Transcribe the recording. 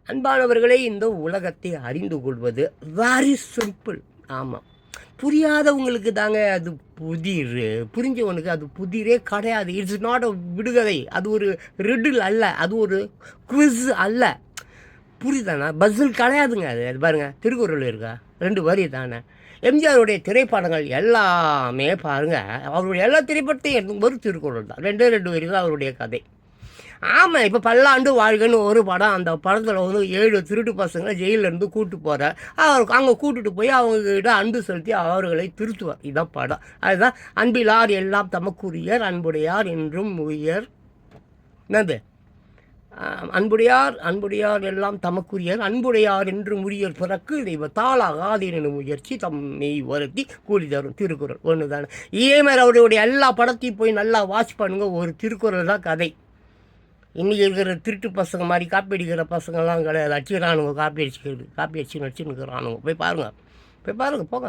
அன்பானவர்களே, இந்த உலகத்தை அறிந்து கொள்வது வெரி சிம்பிள். ஆமாம், புரியாதவங்களுக்கு தாங்க அது புதிர். புரிஞ்சவனுக்கு அது புதிரே கிடையாது. இட்ஸ் நாட் அ விடுகதை, அது ஒரு ரிடில் அல்ல, அது ஒரு குவிஸ் அல்ல. புரியுதாண்ணா? பஸ்ஸில் கிடையாதுங்க. அது பாருங்கள், திருக்குறள் இருக்கா, 2 வரி தானே. எம்ஜிஆருடைய திரைப்படங்கள் எல்லாமே பாருங்கள், அவருடைய எல்லா திரைப்படத்தையும் ஒரு திருக்குறள் தான், 2 வரி தான் அவருடைய கதை. ஆமாம், இப்போ பல்லாண்டு வாழ்கன்னு ஒரு படம், அந்த படத்தில் வந்து 7 திருட்டு பசங்களை ஜெயிலேருந்து கூப்பிட்டு போகிறார். அவருக்கு அங்கே கூப்பிட்டு போய் அவங்கக்கிட்ட அன்பு செலுத்தி அவர்களை திருத்துவார். இதுதான் படம். அதுதான் அன்பிலார் எல்லாம் தமக்குரியர், அன்புடையார் என்றும் உயர். என்னது? அன்புடையார் எல்லாம் தமக்குரியர், அன்புடையார் என்று முறியர் பிறக்கு தெய்வத்தாலாகாதீர் முயற்சி தம்மை வருத்தி கூலி தரும். திருக்குறள் ஒன்று தானே. இதே மாதிரி அவருடைய எல்லா படத்தையும் போய் நல்லா வாட்ச் பண்ணுங்க, ஒரு திருக்குறள் தான் கதை. இன்றைக்கி இருக்கிற திருட்டு பசங்க மாதிரி காப்பி அடிக்கிற பசங்கள்லாம் கிடையாது. அடிச்சுக்கிறானுங்க, காப்பி அடிச்சுன்னு வச்சுன்னு இருக்கிறானுங்க. போய் பாருங்கள் போங்க.